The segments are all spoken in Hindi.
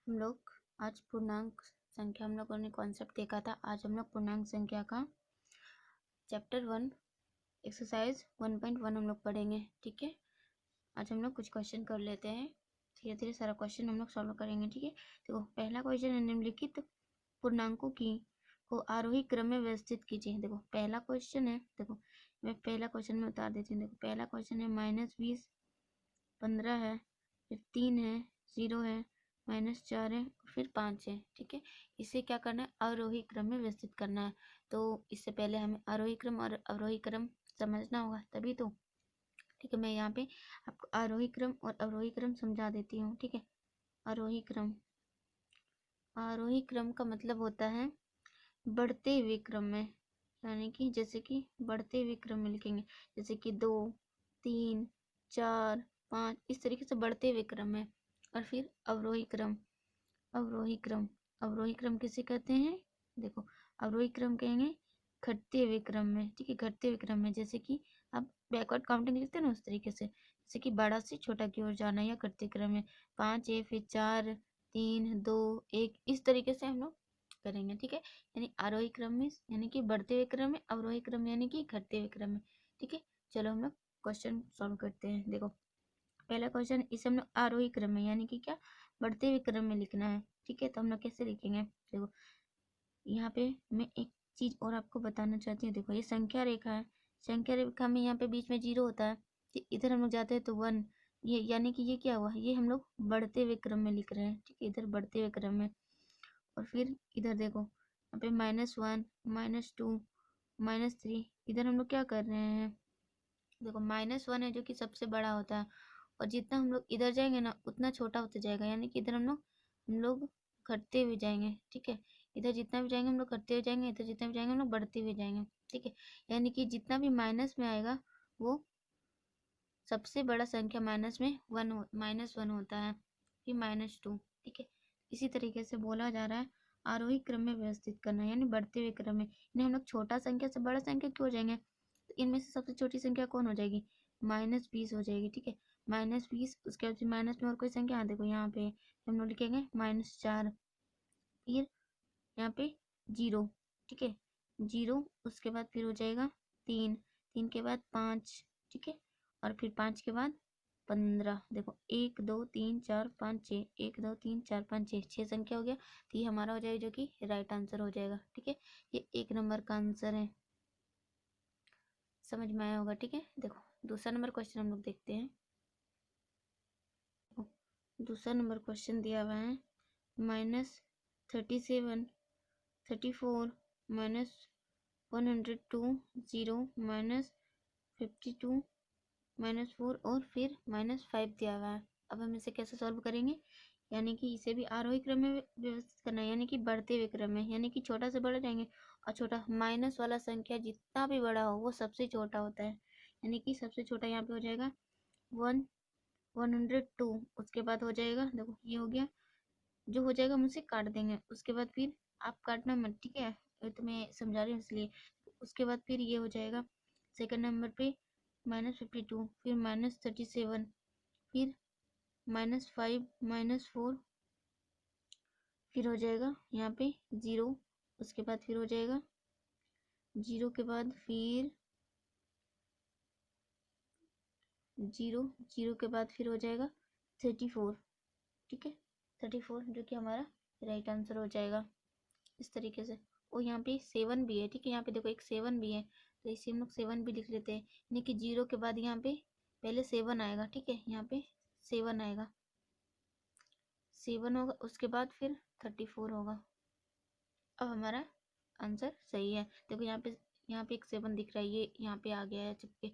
हम लोग आज पूर्णांक संख्या हम लोगों ने कॉन्सेप्ट देखा था। आज हम लोग पूर्णांक संख्या का चैप्टर 1 एक्सरसाइज 1.1 हम लोग पढ़ेंगे। ठीक है, आज हम लोग कुछ क्वेश्चन कर लेते हैं, धीरे धीरे सारा क्वेश्चन हम लोग सॉल्व करेंगे। ठीक है, देखो पहला क्वेश्चन है निम्नलिखित पूर्णांकों को आरोही क्रम में व्यवस्थित कीजिए। देखो पहला क्वेश्चन है, देखो मैं पहला क्वेश्चन में उतार देती हूँ। देखो पहला क्वेश्चन है -20, 15 है, फिर 3 है, 0 है, -4 है, फिर 5 है। ठीक है, इसे क्या करना है, आरोही क्रम में व्यवस्थित करना है। तो इससे पहले हमें आरोही क्रम और अवरोही क्रम समझना होगा, तभी तो। ठीक है, मैं यहाँ पे आपको आरोही क्रम और अवरोही क्रम समझा देती हूँ। ठीक है, आरोही क्रम, आरोही क्रम का मतलब होता है बढ़ते हुए क्रम में, यानी कि जैसे कि बढ़ते हुए क्रम में लिखेंगे, जैसे कि 2, 3, 4, 5, इस तरीके से बढ़ते हुए क्रम में। और फिर अवरोही क्रम, अवरोही क्रम, अवरोही क्रम किसे कहते हैं, देखो अवरोही क्रम कहेंगे घटते हुए क्रम में। ठीक है, घटते हुए क्रम में, जैसे कि आप बैकवर्ड काउंटिंग लिखते हैं ना, उस तरीके से, जैसे कि बड़ा से छोटा की ओर जाना, या घटते क्रम में 5 है, फिर 4, 3, 2, 1, इस तरीके से हम लोग करेंगे। ठीक है, यानी आरोही क्रम में यानी कि बढ़ते हुए क्रम में, अवरोही क्रम यानी कि घटते हुए क्रम में। ठीक है, चलो हम लोग क्वेश्चन सॉल्व करते हैं। देखो पहला क्वेश्चन, इसे हम लोग आरोही क्रम में यानी कि क्या, बढ़ते हुए क्रम में लिखना है। ठीक है, तो हम लोग कैसे लिखेंगे, देखो यहाँ पे मैं एक चीज और आपको बताना चाहती हूँ। देखो ये संख्या रेखा है, संख्या रेखा में यहाँ पे बीच में 0 होता है, इधर हम लोग जाते हैं तो 1, ये यानी कि ये क्या हुआ, ये हम लोग बढ़ते हुए क्रम में लिख रहे हैं। ठीक है, इधर बढ़ते हुए क्रम में। और फिर इधर देखो यहाँ पे -1, -2, -3, इधर हम लोग क्या कर रहे हैं, देखो -1 है जो कि सबसे बड़ा होता है, और जितना हम लोग इधर जाएंगे ना उतना छोटा होता जाएगा, यानी कि इधर हम लोग घटते हुए जाएंगे। ठीक है, इधर जितना भी जाएंगे हम लोग घटते हुए जाएंगे, इधर जितना भी जाएंगे हम लोग बढ़ते हुए जाएंगे। ठीक है, यानी कि जितना भी माइनस में आएगा वो सबसे बड़ा संख्या -1 होता है, फिर -2। ठीक है, इसी तरीके से बोला जा रहा है आरोही क्रम में व्यवस्थित करना, यानी बढ़ते हुए क्रम में। यानी हम लोग छोटा संख्या से बड़ा संख्या क्यों हो जाएंगे, तो इनमें से सबसे छोटी संख्या कौन हो जाएगी, -20 हो जाएगी। ठीक है, -20, उसके बाद फिर माइनस में और कोई संख्या, देखो यहाँ पे हम लोग लिखेंगे -4, फिर यहाँ पे 0। ठीक है, 0, उसके बाद फिर हो जाएगा 3, 3 के बाद 5। ठीक है, और फिर 5 के बाद 15। देखो 1, 2, 3, 4, 5, 6, 1, 2, 3, 4, 5, 6, 6 संख्या हो गया। तो ये हमारा हो जाएगा जो कि राइट आंसर हो जाएगा। ठीक है, ये 1 नंबर का आंसर है, समझ में आया होगा। ठीक है, देखो दूसरा नंबर क्वेश्चन हम लोग देखते हैं। दूसरा नंबर क्वेश्चन दिया हुआ है -37, 34, -102, 0, -52, -4 और फिर -5 दिया हुआ है। अब हम इसे कैसे सॉल्व करेंगे, यानी कि इसे भी आरोही क्रम में व्यवस्थित करना है, यानी कि बढ़ते हुए क्रम में, यानी कि छोटा से बड़ा जाएंगे, और छोटा माइनस वाला संख्या जितना भी बड़ा हो वो सबसे छोटा होता है, यानी कि सबसे छोटा यहाँ पे हो जाएगा 102। उसके बाद हो जाएगा, देखो ये हो गया, जो हो जाएगा मुझसे काट देंगे, उसके बाद फिर आप काटना मत। ठीक है, ये तो मैं समझा रही हूँ इसलिए। उसके बाद फिर ये हो जाएगा सेकंड नंबर पे -52, फिर -37, फिर -5, -4, फिर हो जाएगा यहाँ पे 0। उसके बाद फिर हो जाएगा 0 के बाद फिर 0, 0 के बाद फिर हो जाएगा 34। ठीक है, 34 जो कि हमारा राइट आंसर हो जाएगा इस तरीके से। और यहाँ पे 7 भी है। ठीक है, यहाँ पे देखो एक 7 भी है, तो इसे हम लोग 7 भी लिख लेते हैं, यानी कि 0 के बाद यहाँ पे पहले 7 आएगा। ठीक है, यहाँ पे 7 आएगा, 7 होगा, उसके बाद फिर 34 होगा। अब हमारा आंसर सही है। देखो यहाँ पे एक 7 दिख रहा है, ये यहाँ पे आ गया है चिपके,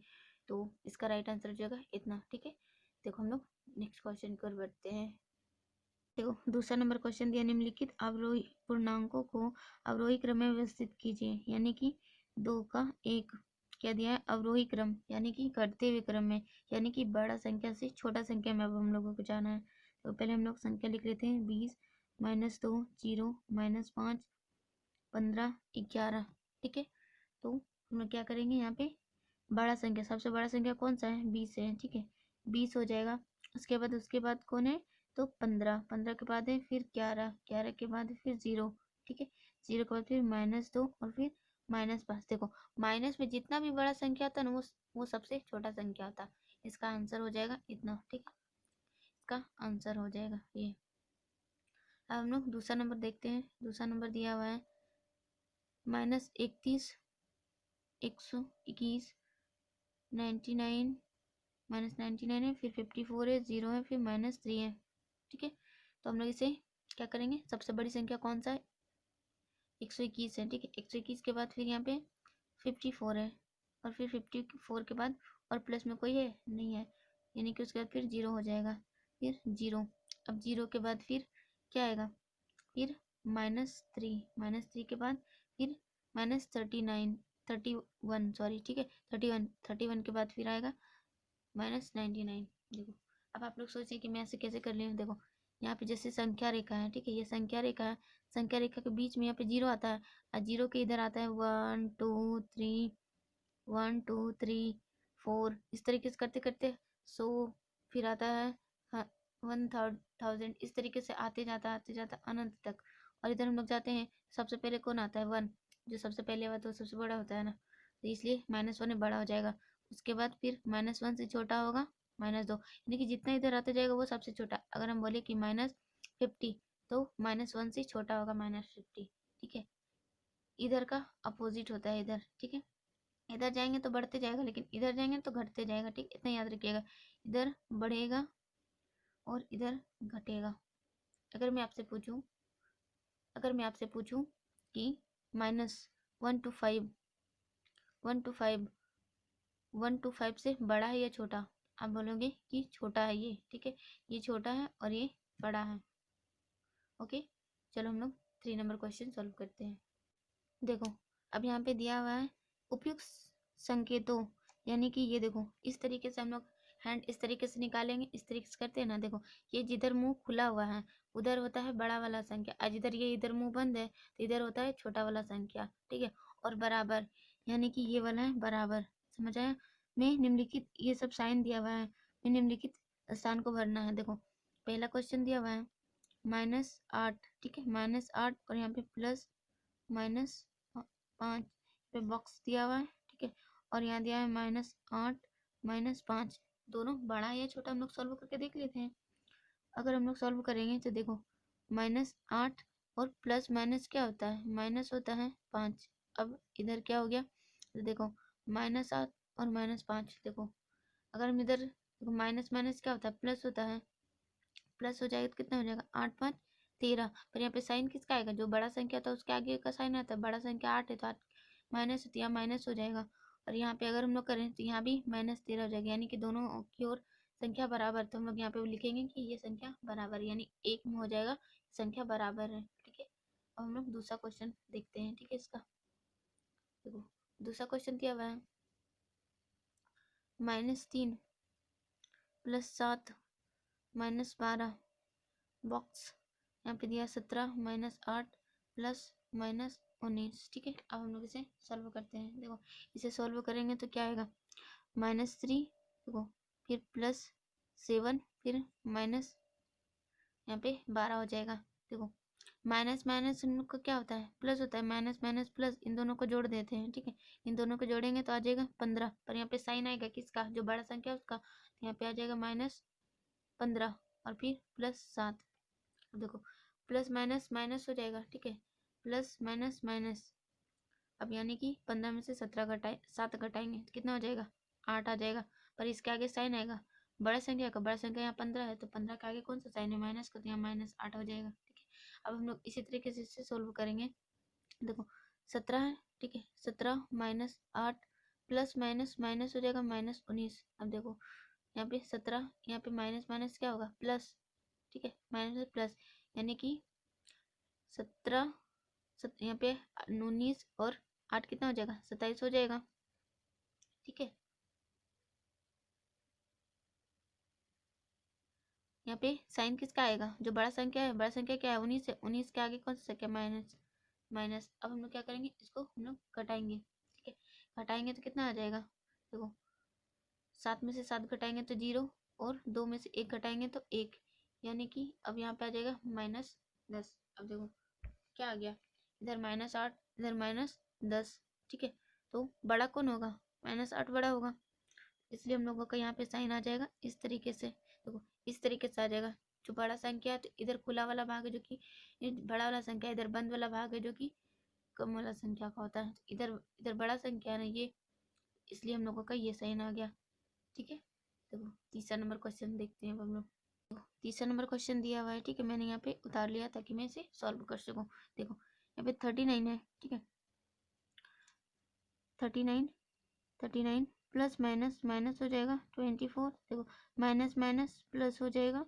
तो इसका राइट आंसर हो जाएगा इतना। ठीक है, देखो हम लोग नेक्स्ट क्वेश्चन की ओर बढ़ते हैं। देखो दूसरा नंबर क्वेश्चन दिया, निम्नलिखित अवरोही पूर्णांकों को अवरोही क्रम में व्यवस्थित कीजिए, यानी कि 2 का 1 क्या दिया है, अवरोही क्रम यानी कि घटते हुए क्रम में, यानी कि बड़ा संख्या से छोटा संख्या में अब हम लोगों को जाना है। तो पहले हम लोग संख्या लिख लेते हैं, 20, -2, 0, -5, 15, 11। ठीक है, तो हम लोग क्या करेंगे, यहाँ पे बड़ा संख्या, सबसे बड़ा संख्या कौन सा है, 20 है, ठीक है, 20 हो जाएगा। उसके बाद कौन है, तो 15, 15 के बाद है फिर 11, 11 के बाद है फिर 0, ठीक है, 0 के बाद फिर -2 और फिर -5। देखो माइनस में जितना भी बड़ा संख्या होता है ना वो सबसे छोटा संख्या होता है। इसका आंसर हो जाएगा इतना, ठीक है, इसका आंसर हो जाएगा ये। अब हम लोग दूसरा नंबर देखते हैं। दूसरा नंबर दिया हुआ है -31, 121, 99, -99 है, फिर 54 है, 0 है, फिर -3 है, ठीक है। तो हम लोग इसे क्या करेंगे, सबसे बड़ी संख्या कौन सा है, 121 है, ठीक है, 121 के बाद फिर यहाँ पे 54 है, और फिर 54 के बाद और प्लस में कोई है नहीं है, यानी कि उसके बाद फिर 0 हो जाएगा, फिर 0। अब 0 के बाद फिर क्या आएगा, फिर -3 के बाद फिर -31 सॉरी, ठीक है, 31 के बाद फिर आएगा -99। देखो अब आप लोग सोचिए कि मैं ऐसे कैसे कर रही हूँ। देखो यहाँ पे जैसे संख्या रेखा है, ठीक है, ये संख्या रेखा है, संख्या रेखा के बीच में यहाँ पे 0 आता है, और 0 के इधर आता है 1 2 3, 1 2 3 4, इस तरीके से करते करते 100, फिर आता है 1000, इस तरीके से आते जाता अनंत तक। और इधर हम लोग जाते हैं, सबसे पहले कौन आता है, 1, जो सबसे पहले आता है वो सबसे बड़ा होता है ना, तो इसलिए -1 बड़ा हो जाएगा। उसके बाद फिर -1 से छोटा होगा -2, यानी कि जितना इधर आता जाएगा वो सबसे छोटा। अगर हम बोले कि -50 तो -1 से छोटा होगा -50, ठीक है, इधर का अपोजिट होता है इधर, ठीक है, इधर जाएंगे तो बढ़ते जाएगा, लेकिन इधर जाएंगे तो घटते जाएगा, ठीक, इतना याद रखिएगा, इधर बढ़ेगा और इधर घटेगा। अगर मैं आपसे पूछूं कि -1 to 5 1 to 5 से बड़ा है या छोटा, आप बोलोगे कि छोटा है ये, ठीक है, ये छोटा है और ये बड़ा है। ओके, चलो हम लोग 3 नंबर क्वेश्चन सॉल्व करते हैं। देखो अब यहाँ पे दिया हुआ है उपयुक्त संकेतों, यानी कि ये देखो इस तरीके से हम लोग हैंड इस तरीके से निकालेंगे, इस तरीके से करते हैं ना। देखो ये जिधर मुंह खुला हुआ है उधर होता है बड़ा वाला संख्या, और जिधर ये इधर मुंह बंद है तो इधर होता है छोटा वाला संख्या, ठीक है। और बराबर, यानी कि ये वाला है बराबर, समझ आया। में निम्नलिखित ये सब साइन दिया हुआ है, में निम्नलिखित स्थान को भरना है। देखो पहला क्वेश्चन दिया हुआ है -8, ठीक है, -8 और यहाँ पे प्लस -5 पे बॉक्स दिया हुआ है, ठीक है, और यहाँ दिया है -8 -5, दोनों बड़ा है या छोटा, हम लोग सॉल्व करके देख लेते हैं। अगर हम लोग सॉल्व करेंगे तो देखो -8 और प्लस माइनस क्या होता है, माइनस होता है 5। अब इधर क्या हो गया, तो देखो -8 और -5, देखो अगर हम इधर देखो माइनस माइनस क्या होता है, प्लस होता है, प्लस हो जाएगा तो कितना हो जाएगा 8 5 13। पर यहाँ पे साइन किसका आएगा, जो बड़ा संख्या था उसके आगे का साइन आता है, बड़ा संख्या 8 है तो 8 माइनस होती है, माइनस हो जाएगा। और यहाँ पे अगर हम लोग करें तो यहाँ भी -13 हो जाएगा, यानी कि दोनों की ओर संख्या बराबर, तो हम लोग यहाँ पे लिखेंगे कि ये संख्या बराबर, यानी एक में हो जाएगा संख्या बराबर है, ठीक है। अब हम लोग दूसरा क्वेश्चन देखते हैं, ठीक है। इसका देखो दूसरा क्वेश्चन दिया हुआ है -3 + 7 -12 बॉक्स यहाँ पे दिया 17 -8 + -19, ठीक है। अब हम लोग इसे सॉल्व करते हैं। देखो इसे सॉल्व करेंगे तो क्या आएगा, -3, देखो फिर +7, फिर माइनस यहाँ पे 12 हो जाएगा। देखो माइनस माइनस इन लोग का क्या होता है, प्लस होता है, माइनस माइनस प्लस, इन दोनों को जोड़ देते हैं, ठीक है। इन दोनों को जोड़ेंगे तो आ जाएगा 15, पर यहाँ पे साइन आएगा किसका, जो बड़ा संख्या उसका, तो यहाँ पे आ जाएगा -15 और फिर +7। देखो प्लस माइनस माइनस हो जाएगा, ठीक है, प्लस माइनस माइनस। अब यानी कि 15 में से 7 घटाएंगे तो कितना हो जाएगा, 8 आ जाएगा। पर इसके आगे साइन आएगा बड़ा संख्या का, बड़ा संख्या यहाँ 15 है तो 15 के आगे कौन सा साइन है, माइनस का, तो यहाँ -8 हो जाएगा, ठीक है। अब हम लोग इसी तरीके से इसे सोल्व करेंगे। देखो 17 है, ठीक है, 17 -8 प्लस माइनस माइनस हो जाएगा -19। अब देखो यहाँ पे 17, यहाँ पे माइनस माइनस क्या होगा, प्लस, ठीक है, माइनस प्लस, यानी कि 17 यहाँ पे 19 और 8 कितना हो जाएगा, 27 हो जाएगा, ठीक है। यहाँ पे साइन किसका आएगा, जो बड़ा संख्या है, बड़ा संख्या क्या है 19 है, 19 के आगे कौन सा संख्या, माइनस माइनस। अब हम लोग क्या करेंगे, इसको हम लोग घटाएंगे, ठीक है, घटाएंगे तो कितना आ जाएगा, देखो 7 में से 7 घटाएंगे तो 0 और 2 में से 1 घटाएंगे तो 1, यानी कि अब यहाँ पे आ जाएगा -10। अब देखो क्या आ गया, इधर -8 इधर -10, ठीक है। तो बड़ा कौन होगा, -8 बड़ा होगा, इसलिए हम लोगों का यहाँ पे साइन आ जाएगा इस तरीके से। देखो इस तरीके से आ जाएगा, जो बड़ा संख्या है तो इधर खुला वाला भाग है जो कि बड़ा वाला संख्या, इधर बंद वाला भाग है जो कि कम वाला संख्या का होता है। इधर इधर बड़ा संख्या है ना ये, इसलिए हम लोगों का ये साइन आ गया, ठीक है। देखो तीसरा नंबर क्वेश्चन देखते हैं अब हम लोग। तीसरा नंबर क्वेश्चन दिया हुआ है, ठीक है, मैंने यहाँ पे उतार लिया ताकि मैं इसे सॉल्व कर सकूँ। देखो यहाँ पे 39 है, ठीक है, 39 प्लस माइनस माइनस हो जाएगा 24, देखो माइनस माइनस प्लस हो जाएगा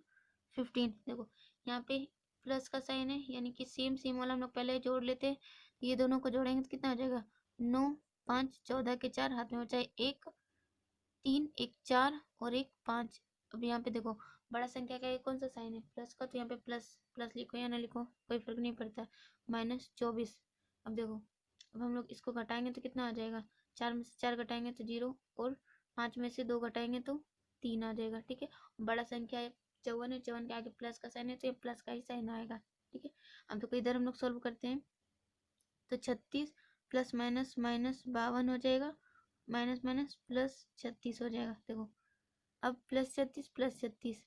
15। देखो यहाँ पे प्लस का साइन है, यानी कि सेम सेम वाला हम लोग पहले जोड़ लेते हैं, ये दोनों को जोड़ेंगे तो कितना हो जाएगा 9 5 14 के 4, हाथ में बचा 1 3 1 4 और 1 5। अब यहाँ पे देखो बड़ा संख्या का कौन सा साइन है, प्लस का, तो यहाँ पे प्लस प्लस लिखो या ना लिखो कोई फर्क नहीं पड़ता, -24। अब देखो अब हम लोग इसको घटाएंगे तो कितना आ जाएगा, 4 में से 4 घटाएंगे तो 0 और 5 में से 2 घटाएंगे तो 3 आ जाएगा, ठीक है। बड़ा संख्या है 54 है, 54 के आगे प्लस का साइन है तो ये प्लस का ही साइन आएगा, ठीक है। अब देखो इधर हम लोग सोल्व करते हैं तो 36 प्लस माइनस माइनस 52 हो जाएगा, माइनस माइनस प्लस 36 हो जाएगा। देखो अब +36 +36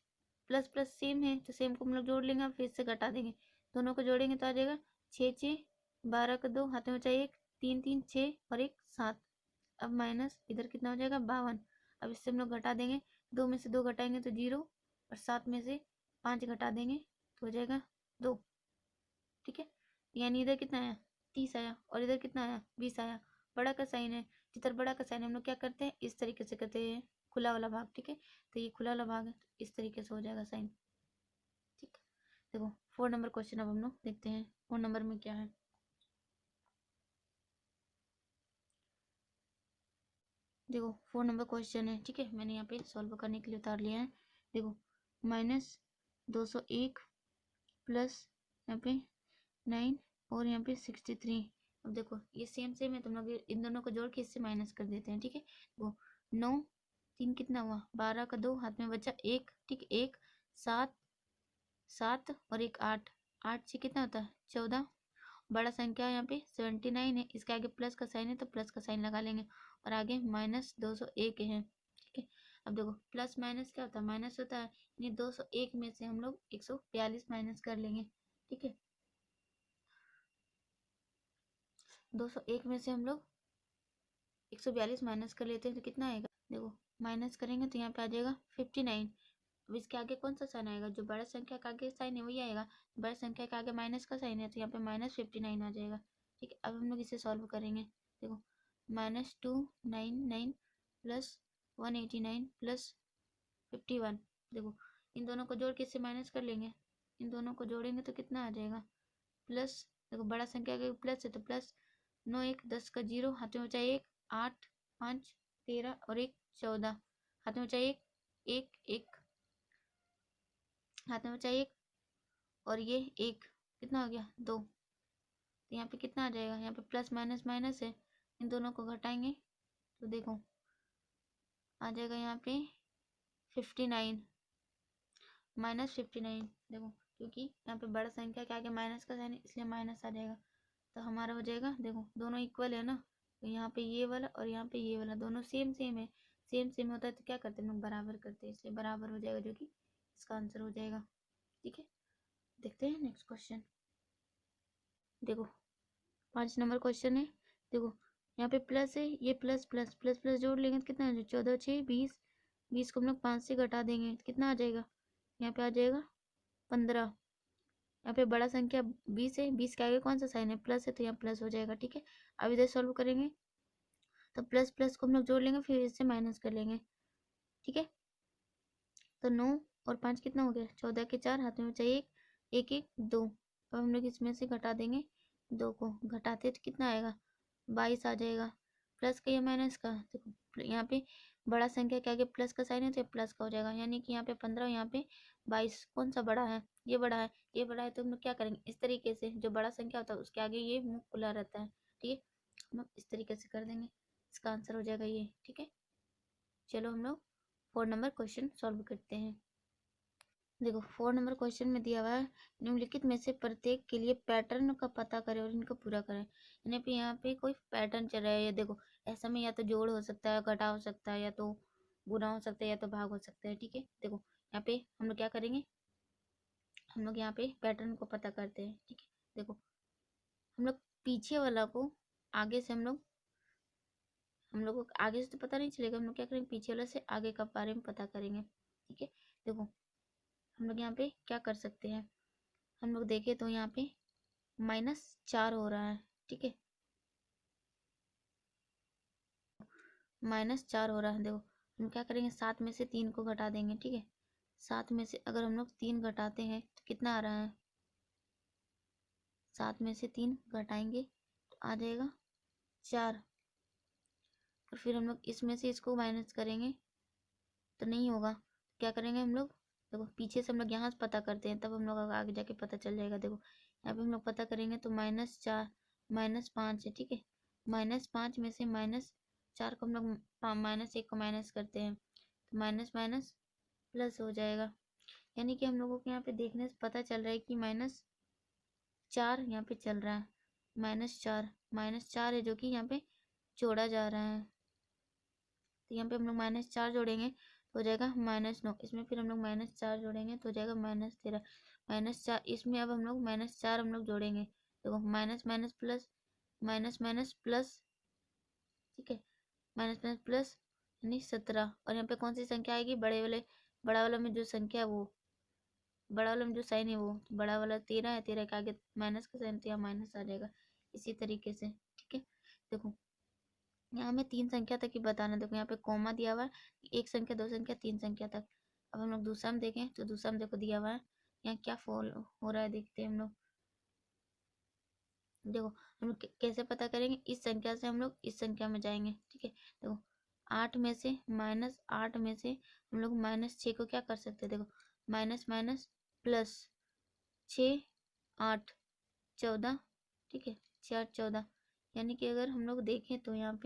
प्लस प्लस सेम है तो सेम को हम लोग जोड़ लेंगे, फिर से घटा देंगे, दोनों को जोड़ेंगे तो आ जाएगा 6 6 12 का 2, हाथ में बचा 1 3 3 6 और 1 7। अब माइनस इधर कितना हो जाएगा 52। अब इससे हम लोग घटा देंगे, 2 में से 2 घटाएंगे तो 0 और 7 में से 5 घटा देंगे तो हो जाएगा 2, ठीक है। यानी इधर कितना आया 30 आया और इधर कितना आया 20 आया। बड़ा का साइन है, जिधर बड़ा का साइन हम लोग क्या करते हैं इस तरीके से करते हैं, खुला वाला भाग, ठीक है। तो ये खुला वाला भाग है तो इस तरीके से हो जाएगा साइन, ठीक है। देखो 4 नंबर क्वेश्चन अब हम लोग देखते हैं 4 नंबर में क्या है। देखो 4 नंबर क्वेश्चन है, ठीक है, मैंने यहाँ पे सॉल्व करने के लिए उतार लिया है। देखो -201 प्लस यहाँ पे 9 और यहाँ पे 63। अब देखो ये सेम सेम है, तुम लोग इन दोनों को जोड़ के इससे माइनस कर देते हैं, ठीक है। वो 9 3 कितना हुआ 12 का 2, हाथ में बचा 1, ठीक, 1 7 7 और 1 8, 8 से कितना होता है 14। बड़ा संख्या यहाँ पे 79 है, इसके आगे प्लस का साइन है तो प्लस का साइन लगा लेंगे, और आगे -201 है, ठीक है। अब देखो प्लस माइनस क्या होता है माइनस होता है, यानी 201 में से हम लोग 142 माइनस कर लेंगे, ठीक है। 201 में से हम लोग 142 माइनस कर लेते हैं तो कितना आएगा, देखो माइनस करेंगे तो यहाँ पे आ जाएगा 59। अब इसके आगे कौन सा साइन आएगा, जो बड़ा संख्या का आगे साइन है वही आएगा, बड़ा संख्या के आगे माइनस का साइन है तो यहाँ पे -59 आ जाएगा, ठीक है। अब हम लोग इसे सॉल्व करेंगे, देखो -299 प्लस 189 प्लस 51। देखो इन दोनों को जोड़ के इससे माइनस कर लेंगे, इन दोनों को जोड़ेंगे तो कितना आ जाएगा प्लस, देखो बड़ा संख्या का प्लस है तो प्लस 9 1 10 का 0, हाथ में बचा 1 8 5 13 और 1 14, हाथ में बचा 1 1 1, हाथ में बचा 1 और ये 1 कितना हो गया 2। तो यहाँ पे कितना आ जाएगा, यहाँ पे प्लस माइनस माइनस है, इन दोनों को घटाएंगे तो देखो आ जाएगा यहाँ पे 59 -59। देखो क्योंकि यहाँ पे बड़ा संख्या के आगे माइनस का साइन है इसलिए माइनस आ जाएगा, तो हमारा हो जाएगा, देखो दोनों इक्वल है ना, तो यहाँ पे ये वाला और यहाँ पे ये वाला दोनों सेम सेम है, सेम सेम होता है तो क्या करते हैं हम लोग बराबर करते हैं, इसलिए बराबर हो जाएगा जो कि इसका आंसर हो जाएगा, ठीक है। देखते हैं नेक्स्ट क्वेश्चन। देखो 5 नंबर क्वेश्चन है, देखो यहाँ पे प्लस है, ये प्लस प्लस प्लस प्लस जोड़ लेंगे तो कितना आ जाएगा 14 6 20, 20 को हम लोग 5 से घटा देंगे कितना आ जाएगा, यहाँ पे आ जाएगा 15। यहाँ पे बड़ा संख्या 20 है, 20 के आगे कौन सा साइन है प्लस है तो यहाँ प्लस हो जाएगा, ठीक है। अब इधर सॉल्व करेंगे तो प्लस प्लस को हम लोग जोड़ लेंगे फिर इससे माइनस कर लेंगे, ठीक है। तो 9 और 5 कितना हो गया 14 के 4, हाथ में बचा 1 1 1 2। अब हम लोग इसमें से घटा देंगे, 2 को घटाते तो कितना आएगा 22 आ जाएगा, प्लस का या माइनस का, देखो यहाँ पे बड़ा संख्या के आगे प्लस का साइन है तो ये प्लस का हो जाएगा, यानी कि यहाँ पे 15 यहाँ पे 22, कौन सा बड़ा है ये बड़ा है, ये बड़ा है तो हम लोग क्या करेंगे इस तरीके से, जो बड़ा संख्या होता है उसके आगे ये मुंह खुला रहता है, ठीक है, हम लोग इस तरीके से कर देंगे, इसका आंसर हो जाएगा ये, ठीक है। चलो हम लोग 4 नंबर क्वेश्चन सॉल्व करते हैं। देखो 4 नंबर क्वेश्चन में दिया हुआ है निम्नलिखित में से प्रत्येक के लिए पैटर्न का पता करें और इनको पूरा करें। यानी पे यहाँ पे कोई पैटर्न चल रहा है। ये देखो ऐसा में या तो जोड़ हो सकता है, घटा हो सकता है, या तो गुना हो सकता है, या तो भाग हो सकता है। ठीक है, देखो यहाँ पे हम लोग क्या करेंगे, हम लोग यहाँ पे पैटर्न को पता करते हैं। ठीक है, देखो हम लोग पीछे वाला को आगे से हम लोग को आगे से तो पता नहीं चलेगा, हम लोग क्या करेंगे पीछे वाला से आगे का बारे में पता करेंगे। ठीक है, देखो हम लोग यहाँ पे क्या कर सकते हैं, हम लोग देखें तो यहाँ पे -4 हो रहा है। ठीक है, -4 हो रहा है। देखो हम क्या करेंगे 7 में से 3 को घटा देंगे। ठीक है, 7 में से अगर हम लोग 3 घटाते हैं तो कितना आ रहा है, 7 में से 3 घटाएंगे तो आ जाएगा 4। और फिर हम लोग इसमें से इसको माइनस करेंगे तो नहीं होगा, क्या करेंगे हम लोग, देखो पीछे से हम लोग यहाँ से पता करते हैं, तब हम लोग आगे जाके पता चल जाएगा। देखो यहाँ पे हम लोग पता करेंगे तो -4 -5 है। ठीक है, -5 में से -4 को हम लोग -1 को माइनस करते हैं तो माइनस माइनस प्लस हो जाएगा। यानी कि हम लोगों को यहाँ पे देखने से पता चल रहा है कि -4 यहाँ पे चल रहा है। -4 है जो कि यहाँ पे जोड़ा जा रहा है। तो यहाँ पे हम लोग -4 जोड़ेंगे तो हो जाएगा -9। इसमें फिर हम लोग -4 जोड़ेंगे तो हो जाएगा -13। -4 इसमें अब हम लोग -4 हम लोग जोड़ेंगे, देखो minus minus plus, minus minus plus. ठीक है, माइनस माइनस प्लस यानी 17। और यहाँ पे कौन सी संख्या आएगी, बड़ा वाला में जो संख्या है वो, बड़ा वाला में जो साइन है वो, बड़ा वाला 13 है, 13 के आगे माइनस का साइन तो यहाँ माइनस आ जाएगा इसी तरीके से। ठीक है, देखो यहाँ हमें 3 संख्या तक ही बताना। देखो यहाँ पे कॉमा दिया हुआ है, 1 संख्या 2 संख्या 3 संख्या तक। अब हम लोग दूसरा में देखें तो दूसरा में देखो दिया हुआ है यहाँ क्या फॉल हो रहा है, देखते हैं हम लोग। देखो हम लोग कैसे पता करेंगे, इस संख्या से हम लोग इस संख्या में जाएंगे। ठीक है, देखो 8 में से -8 में से हम लोग -6 को क्या कर सकते हैं, देखो माइनस माइनस प्लस 6 8 14। ठीक है, 4 14। यानी कि अगर हम लोग देखें तो यहाँ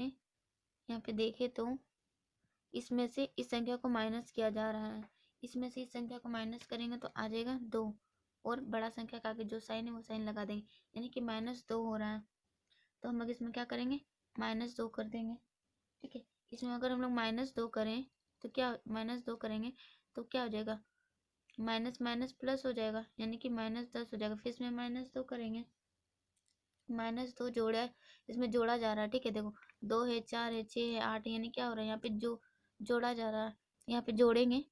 पे देखें तो इसमें से इस संख्या को माइनस किया जा रहा है, इसमें से इस संख्या को माइनस करेंगे तो आ जाएगा 2, और बड़ा संख्या का आगे जो साइन है वो साइन लगा देंगे, यानी कि -2 हो रहा है। तो हम लोग इसमें क्या करेंगे -2 कर देंगे। ठीक है, इसमें अगर हम लोग -2 करें तो क्या, -2 करेंगे तो क्या हो जाएगा, माइनस माइनस प्लस हो जाएगा, यानी कि -10 हो जाएगा। फिर इसमें -2 करेंगे, -2 जोड़ा है, इसमें जोड़ा जा रहा है। ठीक है, देखो 2 है, 4 है, 6 है, 8 है, यानी क्या हो रहा है यहाँ पे जो जोड़ा जा रहा है, यहाँ पे जोड़ेंगे,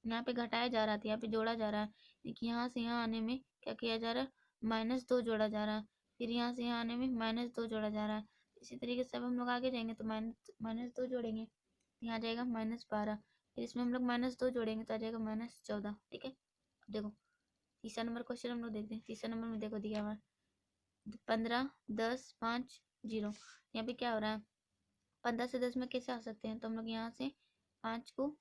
यहाँ पे घटाया जा रहा था, यहाँ पे जोड़ा जा रहा है। देखिए यहाँ से यहाँ आने में क्या किया जा रहा है, -2 जोड़ा जा रहा है, फिर यहाँ से यहाँ आने में -2 जोड़ा जा रहा है। इसी तरीके से अब हम लोग आगे जाएंगे तो -2 जोड़ेंगे तो यहाँ जाएगा -12। फिर इसमें हम लोग -2 जोड़ेंगे तो आ जाएगा -14। ठीक है, देखो तीसरा नंबर क्वेश्चन हम लोग देखते हैं। तीसरा नंबर में देखो दिया हुआ है 15 10 5 0। यहाँ पे क्या हो रहा है, 15 से 10 में कैसे आ सकते हैं, तो हम लोग यहाँ से 5 को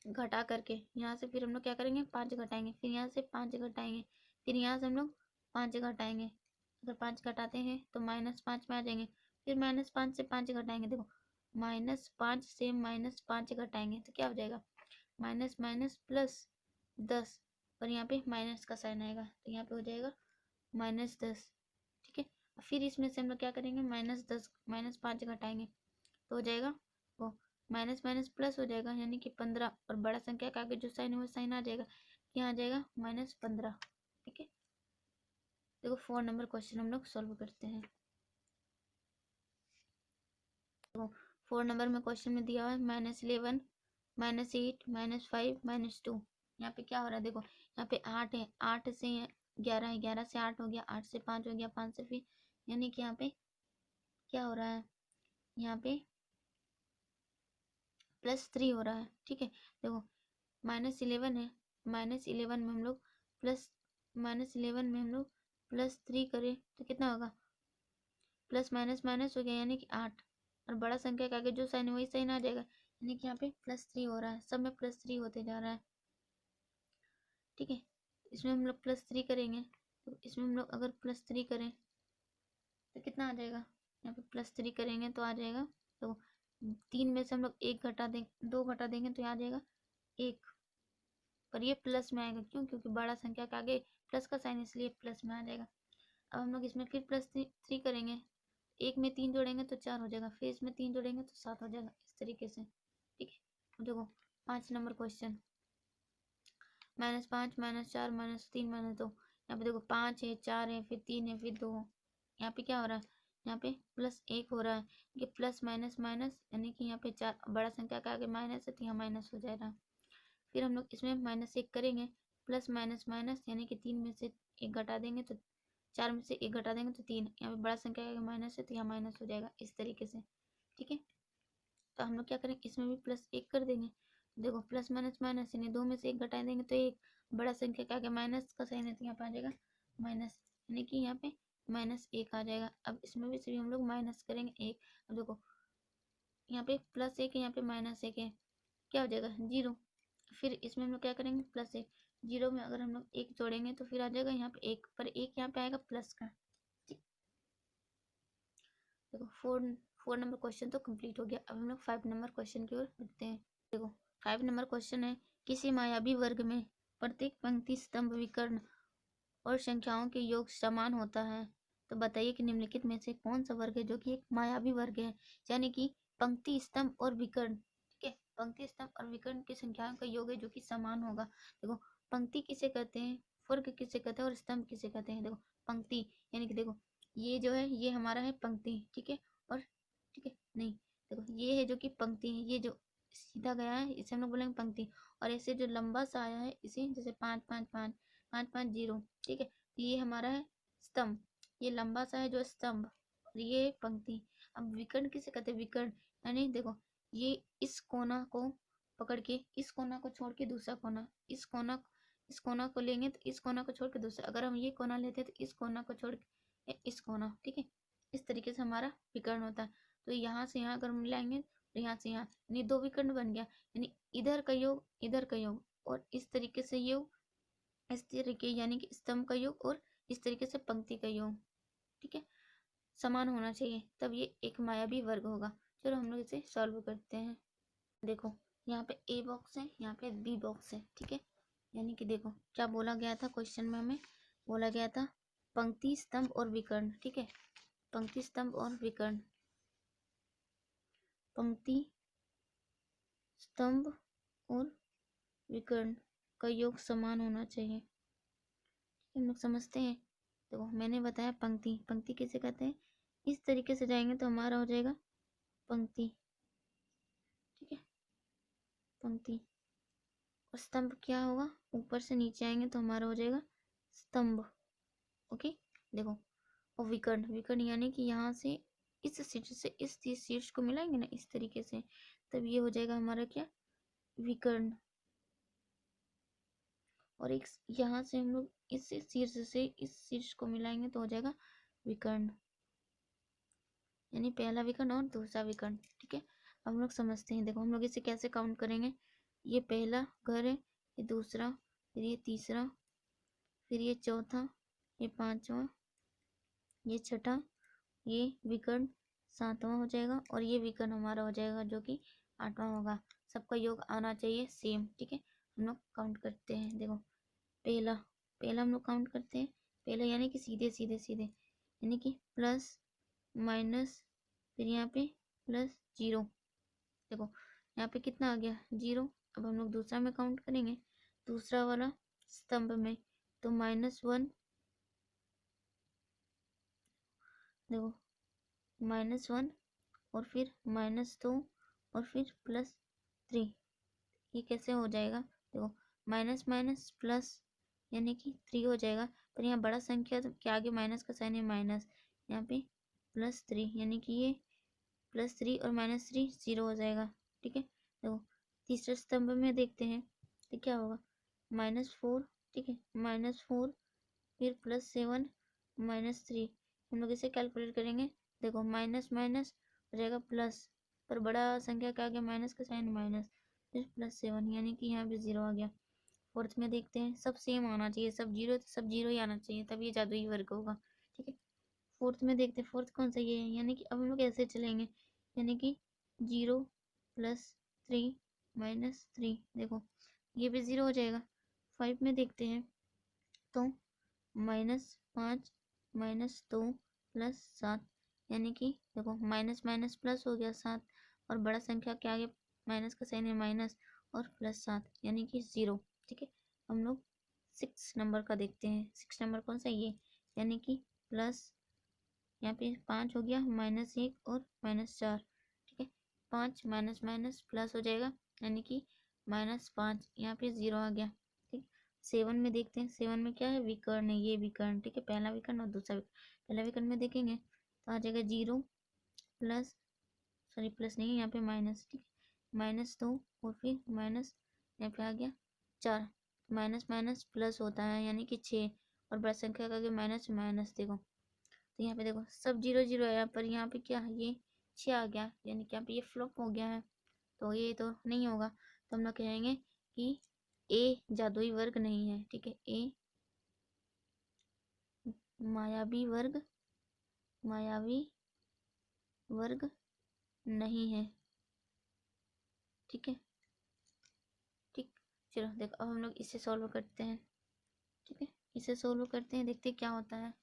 घटा करके यहाँ से फिर हम लोग क्या करेंगे 5 घटाएंगे, फिर यहाँ से 5 घटाएंगे, फिर यहाँ से हम लोग 5 घटाएंगे। अगर 5 घटाते हैं तो -5 में आ जाएंगे, फिर -5 से 5 घटाएंगे। देखो -5 से -5 घटाएंगे तो क्या हो जाएगा, माइनस माइनस प्लस 10, और यहाँ पे माइनस का साइन आएगा तो यहाँ पे हो जाएगा -10। ठीक है, फिर इसमें से हम लोग क्या करेंगे -10 -5 घटाएंगे तो हो जाएगा वो माइनस माइनस प्लस हो जाएगा, यानी कि 15, और बड़ा संख्या का आगे जो साइन है वो साइन आ जाएगा, यहाँ आ जाएगा -15। ठीक है, देखो 4 नंबर क्वेश्चन हम लोग सॉल्व करते हैं। तो 4 नंबर में क्वेश्चन में दिया हुआ है -11 -8 -5 -2। यहाँ पे क्या हो रहा है, देखो यहाँ पे 8 है, 8 से 11 है, 11 से 8 हो गया, 8 से 5 हो गया, 5 से फिर, यानी कि यहाँ पे क्या हो रहा है, यहाँ पे +3 हो रहा है। ठीक है, देखो -11 है, -11 में हम लोग प्लस -11 में हम लोग +3 करें तो कितना होगा, प्लस माइनस माइनस हो गया यानी कि 8, और बड़ा संख्या के आगे जो साइन है वही साइन आ जाएगा, यानी कि यहाँ पे +3 हो रहा है, सब में +3 होते जा रहा है। ठीक है, इसमें हम लोग +3 करेंगे तो इसमें हम लोग अगर +3 करें तो कितना आ जाएगा, यहाँ पे +3 करेंगे तो आ जाएगा देखो 3 में से हम लोग 1 घटा देंगे, 2 घटा देंगे तो यहाँ आ जाएगा 1, पर ये प्लस में आएगा। क्यों? क्योंकि बड़ा संख्या के आगे प्लस का साइन, इसलिए प्लस में आ जाएगा। अब हम लोग इसमें फिर प्लस 3 करेंगे, 1 में 3 जोड़ेंगे तो 4 हो जाएगा, फिर इसमें 3 जोड़ेंगे तो 7 हो जाएगा, इस तरीके से। ठीक है, अब देखो 5 नंबर क्वेश्चन, -5 -4 -3 -2। यहाँ पे देखो 5 है, 4 है, फिर 3 है, फिर 2। यहाँ पे क्या हो रहा है? यहाँ पे +1 हो रहा है। ये प्लस माइनस माइनस, यानी कि यहाँ पे 4 बड़ा संख्या के आगे माइनस है तो यहाँ माइनस हो जाएगा। फिर हम लोग इसमें -1 करेंगे, प्लस माइनस माइनस, यानी कि 3 में से 1 घटा देंगे तो 4 में से 1 घटा देंगे तो 3। यहाँ पे बड़ा संख्या के आगे माइनस है तो यहाँ माइनस हो जाएगा, इस तरीके से। ठीक है, तो हम लोग क्या करेंगे, इसमें भी +1 कर देंगे। देखो प्लस माइनस माइनस, यानी 2 में से 1 घटा देंगे तो 1, बड़ा संख्या के आगे माइनस का साइन है तो यहाँ पे आ जाएगा माइनस, यानी कि यहाँ पे -1 आ जाएगा। अब इसमें भी सभी हम लोग माइनस करेंगे 1। अब देखो यहाँ पे +1 है, यहाँ पे -1 है, क्या हो जाएगा 0। फिर इसमें हम लोग क्या करेंगे, +1, 0 में अगर हम लोग 1 जोड़ेंगे तो फिर आ जाएगा यहाँ पे 1, पर 1 यहाँ पे आएगा प्लस का। देखो 4 नंबर क्वेश्चन तो कंप्लीट हो गया। अब हम लोग 5 नंबर क्वेश्चन की ओर बढ़ते हैं। देखो 5 नंबर क्वेश्चन है, किसी मायावी वर्ग में प्रत्येक पंक्ति स्तंभ विकर्ण और संख्याओं के योग समान होता है, तो बताइए कि निम्नलिखित में से कौन सा वर्ग है जो कि एक मायावी वर्ग है, यानी कि पंक्ति स्तंभ और विकर्ण। ठीक है, पंक्ति स्तंभ और विकर्ण की संख्याओं का योग है जो कि समान होगा। देखो पंक्ति किसे कहते हैं, वर्ग किसे कहते हैं और स्तंभ किसे कहते हैं। देखो पंक्ति यानी कि देखो ये जो है ये हमारा है पंक्ति, ठीक है, और ठीक है नहीं, देखो ये है जो कि पंक्ति है, ये जो सीधा गया है इसे हम लोग बोलेंगे पंक्ति, और ऐसे जो लंबा सा आया है इसे जैसे 5 5 5 5 5 0, ठीक है, तो ये हमारा है स्तंभ, ये लंबा सा है जो स्तंभ, और ये पंक्ति। अब विकर्ण किसे कहते हैं, विकर्ण यानी देखो ये इस कोना को पकड़ के, इस कोना को छोड़ के दूसरा कोना, इस कोना को लेंगे तो इस कोना को छोड़ के दूसरा, अगर हम ये कोना लेते हैं तो इस कोना को छोड़ के इस कोना, ठीक है, इस तरीके से हमारा विकर्ण होता है। तो यहाँ से यहाँ अगर हम लाएंगे तो यहाँ से यहाँ, यानी 2 विकर्ण बन गया, यानी इधर का योग इधर का योग, और इस तरीके से योग इस तरीके, यानी कि स्तंभ का योग और इस तरीके से पंक्ति का योग, ठीक है, समान होना चाहिए, तब ये एक मायावी वर्ग होगा। चलो हम लोग इसे सॉल्व करते हैं। देखो यहाँ पे ए बॉक्स है, यहाँ पे बी बॉक्स है, ठीक है, यानी कि देखो क्या बोला गया था क्वेश्चन में, हमें बोला गया था पंक्ति स्तंभ और विकर्ण, ठीक है, पंक्ति स्तंभ और विकर्ण, पंक्ति स्तंभ और विकर्ण का योग समान होना चाहिए। हम लोग समझते हैं। देखो मैंने बताया पंक्ति, पंक्ति किसे कहते हैं, इस तरीके से जाएंगे तो हमारा हो जाएगा पंक्ति, ठीक है, पंक्ति। और स्तंभ क्या होगा, ऊपर से नीचे आएंगे तो हमारा हो जाएगा स्तंभ। ओके, देखो और विकर्ण, विकर्ण यानी कि यहाँ से इस शीर्ष से इस शीर्ष को मिलाएंगे ना इस तरीके से, तब ये हो जाएगा हमारा क्या, विकर्ण। और एक यहाँ से हम लोग इस शीर्ष से इस शीर्ष को मिलाएंगे तो हो जाएगा विकर्ण, यानी पहला विकर्ण और दूसरा विकर्ण, ठीक है। अब हम लोग समझते हैं। देखो हम लोग इसे कैसे काउंट करेंगे, ये पहला घर है, ये दूसरा, फिर ये तीसरा, फिर ये चौथा, ये पांचवा, ये छठा, ये विकर्ण सातवां हो जाएगा, और ये विकर्ण हमारा हो जाएगा जो कि आठवां होगा। सबका योग आना चाहिए सेम, ठीक है। हम लोग काउंट करते हैं। देखो पहला पहला हम लोग काउंट करते हैं, पहला यानी कि सीधे सीधे सीधे, यानी कि प्लस माइनस, फिर यहाँ पे +0। देखो यहाँ पे कितना आ गया 0। अब हम लोग दूसरा में काउंट करेंगे, दूसरा वाला स्तंभ में, तो -1, देखो -1 और फिर -2 और फिर +3। ये कैसे हो जाएगा, देखो माइनस माइनस प्लस, यानी कि 3 हो जाएगा, पर यहाँ बड़ा संख्या तो क्या आगे माइनस का साइन है माइनस, यहाँ पे +3, यानी कि ये +3 और -3 0 हो जाएगा, ठीक है। देखो तीसरे स्तंभ में देखते हैं तो क्या होगा, -4, ठीक है, -4 फिर +7 -3। हम लोग इसे कैलकुलेट करेंगे। देखो माइनस माइनस हो जाएगा प्लस, पर बड़ा संख्या के आगे माइनस का साइन माइनस, फिर +7, यानी कि यहाँ पे 0 आ गया। फोर्थ में देखते हैं, सब सेम आना चाहिए, सब जीरो ही आना चाहिए, तब ये जादुई वर्ग होगा, ठीक है। फोर्थ में देखते हैं, फोर्थ कौन सा, ये है, यानी कि अब हम लोग ऐसे चलेंगे, यानी कि 0 प्लस 3 माइनस 3, देखो ये भी 0 हो जाएगा। 5 में देखते हैं तो -5 -2 प्लस 7, यानी कि देखो माइनस माइनस प्लस हो गया 7, और बड़ा संख्या के आगे माइनस का साइन है माइनस, और प्लस 7 यानी कि 0। ठीक है, हम लोग 6 नंबर का देखते हैं। 6 नंबर कौन सा, ये, यानी कि प्लस, यहाँ पे 5 हो गया, -1 और -4। ठीक है, 5 माइनस माइनस प्लस हो जाएगा, यानी कि -5, यहाँ पे 0 आ गया। ठीक, 7 में देखते हैं। 7 में क्या है, विकर्ण है, ये विकर्ण। ठीक है, पहला विकर्ण और दूसरा विकर्ण। पहला विकर्ण में देखेंगे तो आ जाएगा 0 प्लस, सॉरी प्लस नहीं है यहाँ पे माइनस। ठीक है, -2 और फिर माइनस, यहाँ पे आ गया 4। माइनस माइनस प्लस होता है, यानी कि 6, और बड़ा संख्या का आगे माइनस माइनस। देखो तो यहाँ पे देखो सब 0 0 है, पर यहाँ पे क्या है, ये 6 आ गया, यानी कि यहाँ पे ये फ्लॉप हो गया है, तो ये तो नहीं होगा। तो हम लोग कहेंगे कि ए जादुई वर्ग नहीं है। ठीक है, ए मायावी वर्ग नहीं है। ठीक है, ठीक, चलो देखो अब हम लोग इसे सॉल्व करते हैं। ठीक है, इसे सॉल्व करते हैं, देखते हैं क्या होता है।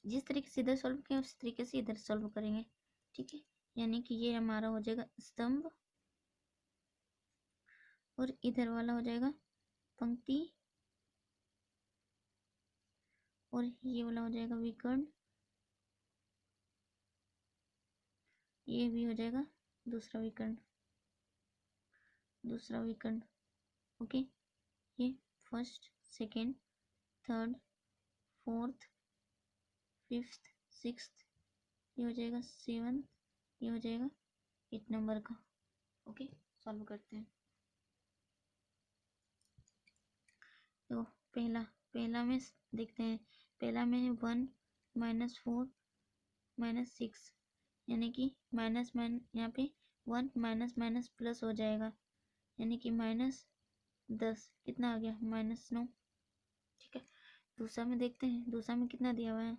जिस तरीके से इधर सॉल्व किया उस तरीके से इधर सॉल्व करेंगे। ठीक है, यानी कि ये हमारा हो जाएगा स्तंभ, और इधर वाला हो जाएगा पंक्ति, और ये वाला हो जाएगा विकर्ण, ये भी हो जाएगा दूसरा विकर्ण। ओके, ये first, second, third, fourth, fifth, sixth, ये हो जाएगा 7, ये हो जाएगा 8 नंबर का। ओके, सॉल्व करते हैं। तो पहला में देखते हैं। पहला में है 1 -4 -6, यानी कि माइनस यहाँ पे 1 माइनस माइनस प्लस हो जाएगा, यानी कि -10, कितना आ गया, -9। ठीक है, दूसरा में देखते हैं। दूसरा में कितना दिया हुआ है,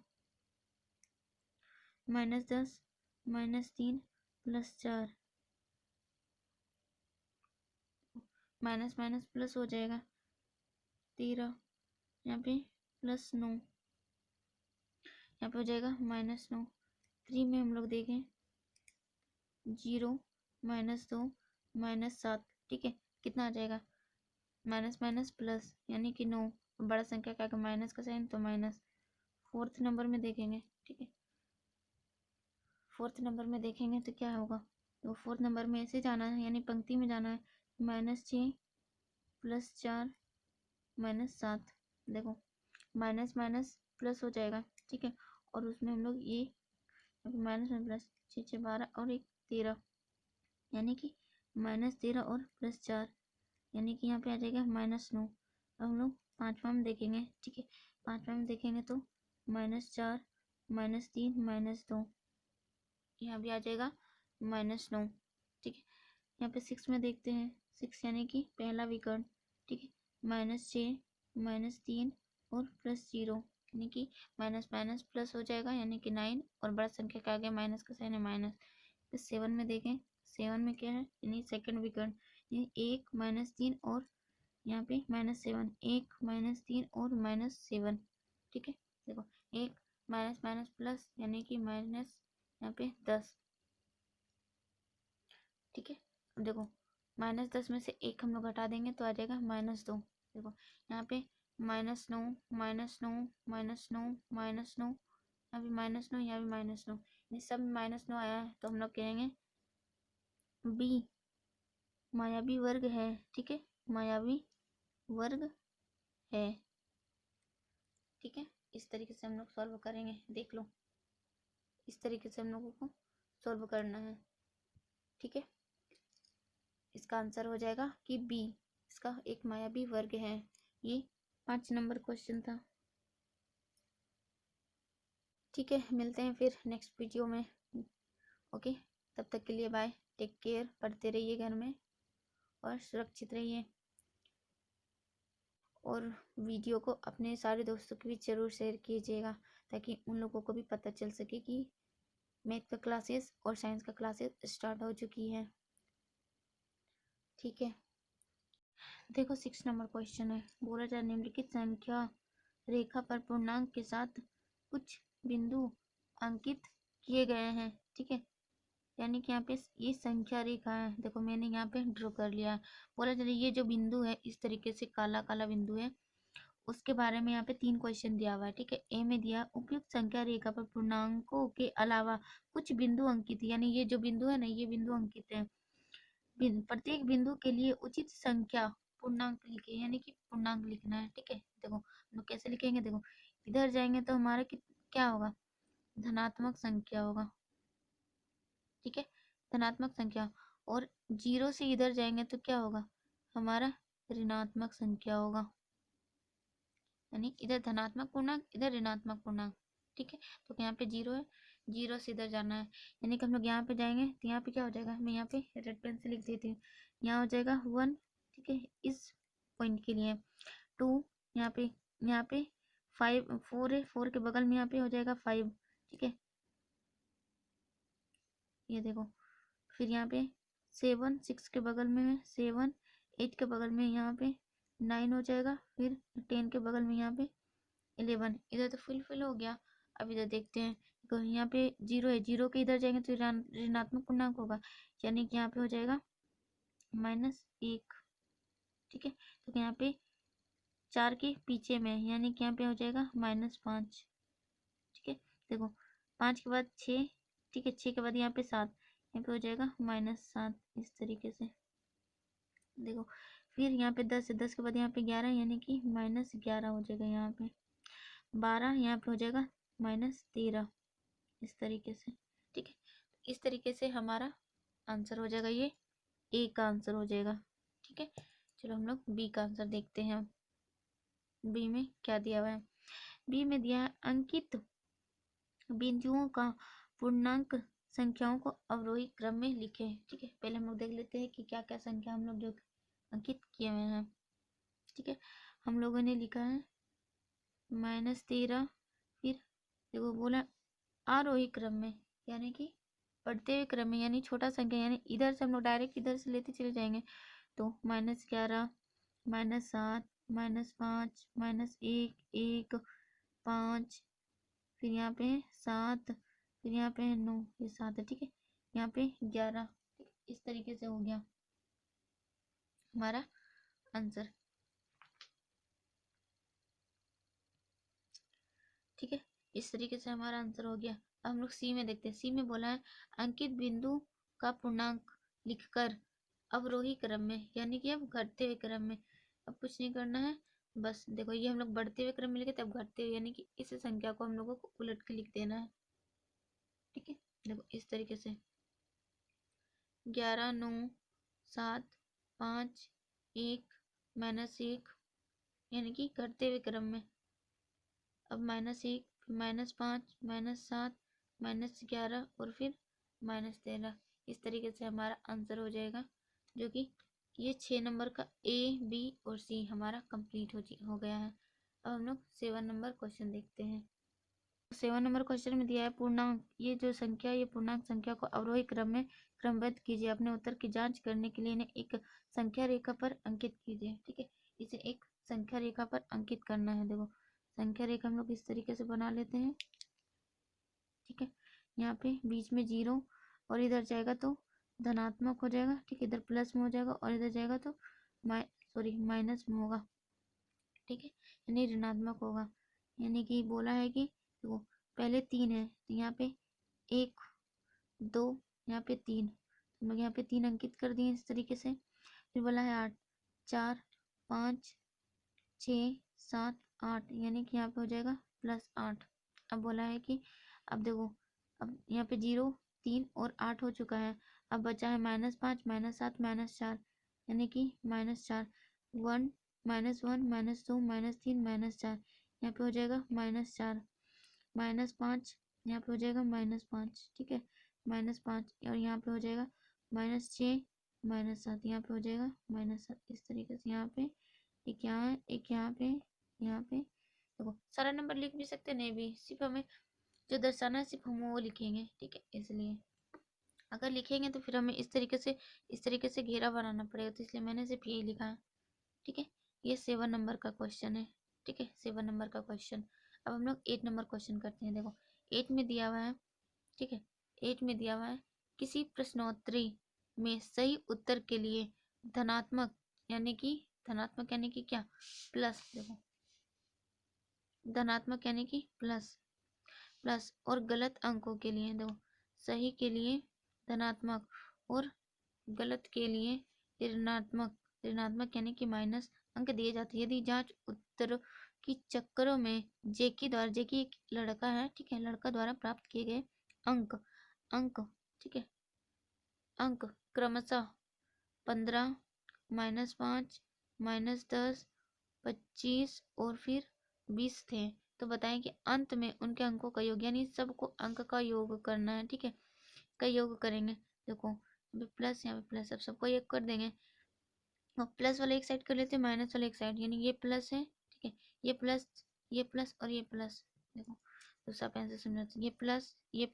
-10 -3 +4, माइनस माइनस प्लस हो जाएगा 13, यहाँ पे +9, यहाँ पे हो जाएगा -9। 3 में हम लोग देखें 0 -2 -7। ठीक है, कितना आ जाएगा, माइनस माइनस प्लस, यानी कि 9, बड़ा संख्या क्या का माइनस का साइन, तो माइनस। फोर्थ नंबर में देखेंगे। ठीक है, फोर्थ नंबर में देखेंगे तो क्या होगा, तो फोर्थ नंबर में ऐसे जाना है, यानी पंक्ति में जाना है। -6 +4 -7, देखो माइनस माइनस प्लस हो जाएगा। ठीक है, और उसमें हम लोग ये माइनस में प्लस, 6 6 12 और 1 13, यानी कि -13 और +4, यानी कि यहाँ पे आ जाएगा -9। अब हम लोग पांचवा में देखेंगे। ठीक है, पांचवा में देखेंगे तो -4 -3 -2, यहाँ भी आ जाएगा -9। ठीक है, यहाँ पे 6 में देखते हैं। 6 यानी कि पहला विकर्ण। ठीक है, -6 -3 और +0, यानी कि माइनस माइनस प्लस हो जाएगा, यानी कि 9, और बड़ा संख्या का आगे माइनस का साइन है माइनस। फिर 7 में देखें। 7 में क्या है, यानी सेकंड विकर्ण, यानी 1 -3 और यहाँ पे -7, 1 -3 और -7। ठीक है, देखो 1 माइनस माइनस प्लस, यानी कि माइनस यहाँ पे 10। ठीक है, अब देखो -10 में से 1 हम लोग हटा देंगे तो आ जाएगा -2। देखो यहाँ पे -9 -9 -9 -9, यहाँ भी -9, यहाँ भी -9, ये सब -9 आया है, तो हम लोग कहेंगे बी मायावी वर्ग है। ठीक है, मायावी वर्ग है। ठीक है, इस तरीके से हम लोग सॉल्व करेंगे, देख लो, इस तरीके से हम लोगों को सॉल्व करना है। ठीक है, इसका आंसर हो जाएगा कि बी, इसका एक मायावी वर्ग है। ये 5 नंबर क्वेश्चन था। ठीक है, मिलते हैं फिर नेक्स्ट वीडियो में। ओके, तब तक के लिए बाय, टेक केयर, पढ़ते रहिए घर में और सुरक्षित रहिए, और वीडियो को अपने सारे दोस्तों के बीच ज़रूर शेयर कीजिएगा, ताकि उन लोगों को भी पता चल सके कि मैथ का क्लासेस और साइंस का क्लासेस स्टार्ट हो चुकी है। ठीक है, देखो 6 नंबर क्वेश्चन है, बोला जाए निम्नलिखित संख्या रेखा पर पूर्णांक के साथ कुछ बिंदु अंकित किए गए हैं। ठीक है, यानी कि यहाँ पे ये संख्या रेखा है, देखो मैंने यहाँ पे ड्रॉ कर लिया है। बोला जाए ये जो बिंदु है इस तरीके से काला काला बिंदु है, उसके बारे में यहाँ पे 3 क्वेश्चन दिया हुआ है। ठीक है, ए में दिया उपयुक्त संख्या रेखा पर पूर्णांकों के अलावा कुछ बिंदु अंकित, यानी ये जो बिंदु है ना ये बिंदु अंकित है। प्रत्येक बिंदु के लिए उचित संख्या पूर्णांक लिखे, यानी कि पूर्णांक लिखना है। ठीक है, देखो हम लोग कैसे लिखेंगे, देखो इधर जाएंगे तो हमारा क्या होगा, धनात्मक संख्या होगा। ठीक है, धनात्मक संख्या, और 0 से इधर जाएंगे तो क्या होगा, हमारा ऋणात्मक संख्या होगा, यानी इधर धनात्मक पूर्णांक इधर ऋणात्मक पूर्णांक। ठीक है, तो यहाँ पे 0 है, 0 से इधर जाना है, यानी कि हम लोग यहाँ पे जाएंगे तो यहाँ पे क्या हो जाएगा, मैं यहाँ पे रेड पेन से लिख देती हूँ, यहाँ हो जाएगा 1। ठीक है, इस पॉइंट के लिए 2, यहाँ पे 5 4 है, 4 के बगल में यहाँ पे हो जाएगा 5। ठीक है, ये देखो, फिर यहाँ पे 7 6 के बगल में है 7, 8 के बगल में यहाँ पे 9 हो जाएगा, फिर 10 के बगल में यहाँ पे 11। इधर तो फुल हो गया। अब इधर देखते हैं, तो यहाँ पे 0 है, 0 के इधर जाएंगे तो ऋणात्मक पूर्णांक होगा, यानी कि यहाँ पे हो जाएगा -1। ठीक है, तो यहाँ पे 4 के पीछे में, यानी कि यहाँ पे हो जाएगा -5। ठीक है, देखो 5 के बाद 6। ठीक है, 6 के बाद यहाँ पे 7, यहाँ पे हो जाएगा -7, इस तरीके से। देखो फिर यहाँ पे 10 है, 10 के बाद यहाँ पे 11, यानी कि -11 हो जाएगा, यहाँ पे 12, यहाँ पे हो जाएगा -13, इस तरीके से। ठीक है, इस तरीके से हमारा आंसर हो जाएगा, ये ए का आंसर हो जाएगा। ठीक है, चलो हम लोग बी का आंसर देखते हैं। बी में क्या दिया हुआ है, बी में दिया है अंकित बिंदुओं का पूर्णांक संख्याओं को अवरोही क्रम में लिखें। ठीक है, पहले हम लोग देख लेते हैं कि क्या क्या संख्या हम लोग जो अंकित किए हुए हैं। ठीक है, हम लोगों ने लिखा है -13, फिर देखो बोला आरोही क्रम में, यानी कि बढ़ते हुए क्रम में, यानी छोटा संख्या, यानी इधर से हम लोग डायरेक्ट इधर से लेते चले जाएंगे, तो -11, -7, -5, -1, 1, 5, फिर यहाँ पे 7, फिर यहाँ पे 9, ये 7 है। ठीक है, यहाँ पे 11, इस तरीके से हो गया हमारा आंसर। ठीक है, इस तरीके से हमारा आंसर हो गया। अब हम लोग सी में देखते हैं, सी में बोला है अंकित बिंदु का पूर्णांक लिखकर अवरोही क्रम में, यानी कि अब घटते हुए क्रम में, अब कुछ नहीं करना है, बस देखो ये हम लोग बढ़ते हुए क्रम में लिखे तब घटते हुए, यानी कि इस संख्या को हम लोगों को उलट के लिख देना है। ठीक है, देखो इस तरीके से 11, 9, 7, 5, 1, -1, यानी कि घटते हुए क्रम में। अब -1, -5, -7, -11 और फिर -13, इस तरीके से हमारा आंसर हो जाएगा, जो कि ये 6 नंबर का ए, बी और सी हमारा कंप्लीट हो गया है। अब हम लोग 7 नंबर क्वेश्चन देखते हैं। 7 नंबर क्वेश्चन में दिया है पूर्णांक, ये जो संख्या ये पूर्णांक संख्या को अवरोही क्रम में क्रमबद्ध कीजिए, अपने उत्तर की जांच करने के लिए इन्हें एक संख्या रेखा पर अंकित कीजिए। ठीक है, इसे एक संख्या रेखा पर अंकित करना है। देखो संख्या रेखा हम लोग इस तरीके से बना लेते हैं। ठीक है, यहाँ पे बीच में 0 और इधर जाएगा तो धनात्मक हो जाएगा। ठीक है, इधर प्लस में हो जाएगा और इधर जाएगा तो माइनस में होगा। ठीक है, यानी ऋणात्मक होगा, यानी कि बोला है कि देखो पहले 3 है तो यहाँ पे 1, 2, यहाँ पे 3, तो मैं यहाँ पे 3 अंकित कर दिए इस तरीके से। फिर बोला है 8, 4, 5, 6, 7, 8, यानी कि यहाँ पे हो जाएगा +8। अब बोला है कि अब देखो, अब यहाँ पे 0, 3 और 8 हो चुका है, अब बचा है -5, -7, -4, यानी कि -4, 1, -1, -2, -3, -4, यहाँ पे हो जाएगा -4, -5, यहाँ पे हो जाएगा -5। ठीक है, -5 और यहाँ पे हो जाएगा -6, -7, यहाँ पे हो जाएगा -7, इस तरीके से। यहाँ पे एक यहाँ है, एक यहाँ पे, यहाँ पे देखो सारा नंबर लिख भी सकते नहीं भी, सिर्फ हमें जो दर्शाना है सिर्फ हम वो लिखेंगे, ठीक है। इसलिए अगर लिखेंगे तो फिर हमें इस तरीके से घेरा बनाना पड़ेगा, तो इसलिए मैंने सिर्फ यही लिखा है, ठीक है। ये 7 नंबर का क्वेश्चन है, ठीक है, 7 नंबर का क्वेश्चन। अब हम लोग 8 नंबर क्वेश्चन करते हैं। देखो 8 में दिया हुआ है, ठीक है, 8 में दिया हुआ है किसी प्रश्नोत्तरी में सही उत्तर के लिए धनात्मक यानी कि क्या, प्लस, देखो धनात्मक यानी कि प्लस और गलत अंकों के लिए, देखो सही के लिए धनात्मक और गलत के लिए ऋणात्मक यानी कि माइनस अंक दिए जाते हैं। यदि जांच उत्तर की चक्करों में जेकी एक लड़का है, ठीक है, लड़का द्वारा प्राप्त किए गए अंक, ठीक है, अंक क्रमशः 15, -5, -10, 25 और फिर 20 थे, तो बताएं कि अंत में उनके अंकों का योग, यानी सबको अंक का योग करना है, ठीक है, का योग करेंगे। देखो प्लस, यहाँ पे प्लस, अब सबको एक कर देंगे, और प्लस वाला एक साइड कर लेते हैं, माइनस वाला एक साइड, यानी ये प्लस है, ठीक है, ये प्लस और ये प्लस। देखो दूसरा पेन से समझाते, ये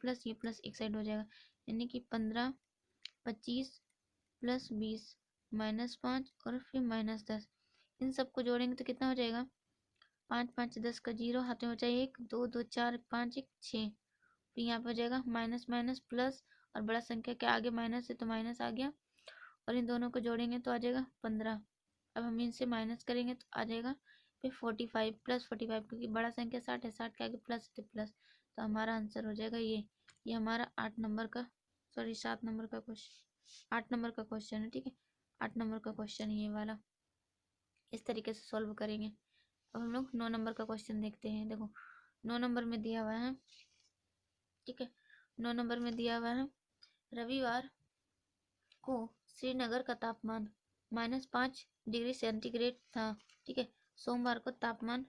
प्लस एक साइड हो जाएगा, यानी कि 15, 25 प्लस 20 -5 और फिर -10। इन सबको जोड़ेंगे तो कितना हो जाएगा, 5 5 10 का 0 हाथ में बचा 1 2 2 4 5 1 6, फिर यहाँ पे हो जाएगा माइनस माइनस प्लस, और बड़ा संख्या के आगे माइनस है तो माइनस आ गया, और इन दोनों को जोड़ेंगे तो आ जाएगा 15। अब हम इनसे माइनस करेंगे तो आ जाएगा फिर 45 + 45, क्योंकि बड़ा संख्या 60 है, 60 के आगे प्लस है तो प्लस, तो हमारा आंसर हो जाएगा ये हमारा 7 नंबर का क्वेश्चन, 8 नंबर का क्वेश्चन है, ठीक है, 8 नंबर का क्वेश्चन ये वाला इस तरीके से सॉल्व करेंगे। अब हम लोग 9 नंबर का क्वेश्चन देखते हैं। देखो 9 नंबर में दिया हुआ है, ठीक है, 9 नंबर में दिया हुआ है रविवार को श्रीनगर का तापमान -5 डिग्री सेंटीग्रेड था, ठीक है। सोमवार को तापमान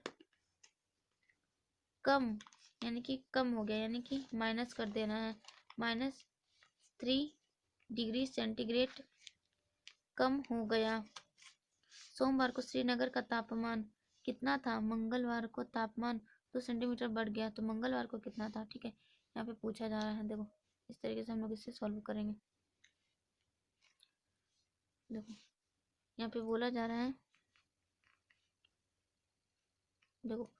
कम यानी कि कम हो गया, यानी कि माइनस कर देना है, -3 डिग्री सेंटीग्रेड कम हो गया। सोमवार को श्रीनगर का तापमान कितना था, मंगलवार को तापमान 2 सेंटीमीटर बढ़ गया, तो मंगलवार को कितना था, ठीक है, यहाँ पे पूछा जा रहा है। देखो इस तरीके से हम लोग इसे सॉल्व करेंगे। देखो यहाँ पे बोला जा रहा है, देखो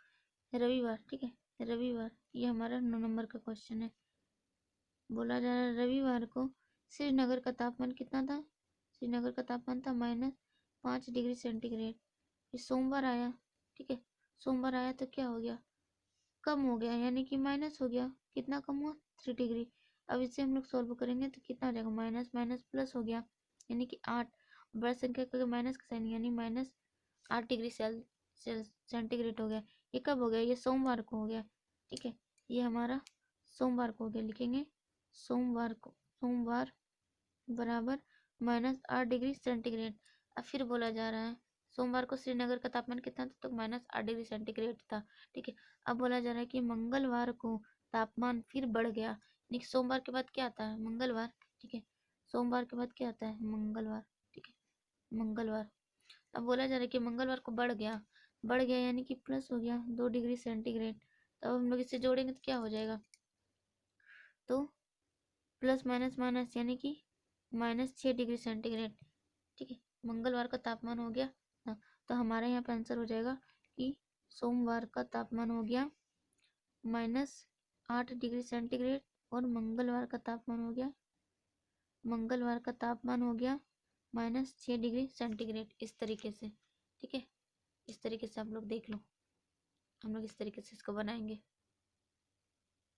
रविवार, ठीक है, रविवार, ये हमारा 9 नंबर का क्वेश्चन है। बोला जा रहा है रविवार को श्रीनगर का तापमान कितना था, श्रीनगर का तापमान था -5 डिग्री सेंटीग्रेड। फिर सोमवार आया, ठीक है, सोमवार आया तो क्या हो गया, कम हो गया, यानी कि माइनस हो गया, कितना कम हुआ 3 डिग्री। अब इसे हम लोग सॉल्व करेंगे तो कितना हो जाएगा, माइनस माइनस प्लस हो गया, यानी कि 8, बड़ा संख्या का माइनस का साइन, यानी -8 डिग्री सेंटीग्रेड हो गया। ये कब हो गया, ये सोमवार को हो गया, ठीक है, ये हमारा सोमवार को हो गया। लिखेंगे सोमवार बराबर -8 डिग्री सेंटीग्रेड। अब फिर बोला जा रहा है सोमवार को श्रीनगर का तापमान कितना था, तो -8 डिग्री सेंटीग्रेड था, ठीक है। अब बोला जा रहा है कि मंगलवार को तापमान फिर बढ़ गया, यानी सोमवार के बाद क्या आता है, मंगलवार, ठीक है, सोमवार के बाद क्या आता है, मंगलवार, ठीक है, मंगलवार। अब बोला जा रहा है कि मंगलवार को बढ़ गया यानी कि प्लस हो गया 2 डिग्री सेंटीग्रेड। तो अब हम लोग इसे जोड़ेंगे तो क्या हो जाएगा, तो प्लस माइनस माइनस यानी कि -6 डिग्री सेंटीग्रेड, ठीक है, मंगलवार का तापमान हो गया ना। तो हमारे यहाँ पे आंसर हो जाएगा कि सोमवार का तापमान हो गया -8 डिग्री सेंटीग्रेड, और मंगलवार का तापमान हो गया -6 डिग्री सेंटीग्रेड, इस तरीके से, ठीक है, इस तरीके से आप लोग देख लो, हम लोग इस तरीके से इसको बनाएंगे।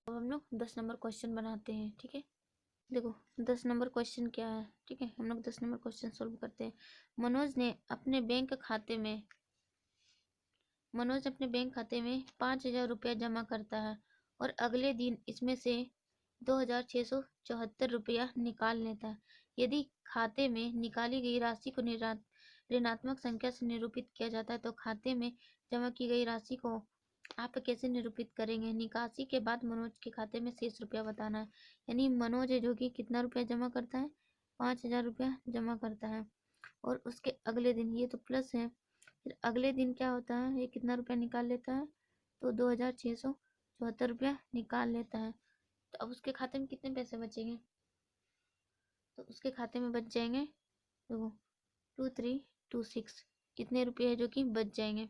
अब हम लोग 10 नंबर क्वेश्चन बनाते हैं, ठीक है। देखो 10 नंबर क्वेश्चन क्या है, ठीक है, हम लोग 10 नंबर क्वेश्चन सोल्व करते हैं। मनोज ने अपने बैंक खाते में 5,000 रुपया जमा करता है और अगले दिन इसमें से 2,674 रुपया निकाल लेता है। यदि खाते में निकाली गई राशि को ऋणात्मक संख्या से निरूपित किया जाता है तो खाते में जमा की गई राशि को आप कैसे निरूपित करेंगे। निकासी के बाद मनोज के खाते में शेष रुपया बताना है। यानी मनोज है जो कि कितना रुपया जमा करता है, 5,000 रुपया जमा करता है, और उसके अगले दिन, ये तो प्लस है, फिर अगले दिन क्या होता है, ये कितना रुपया निकाल लेता है, तो 2,674 74 रुपया निकाल लेता है, तो अब उसके खाते में कितने पैसे बचेंगे? तो उसके खाते में बच जाएंगे, देखो 2326 कितने रुपये है जो कि बच जाएंगे।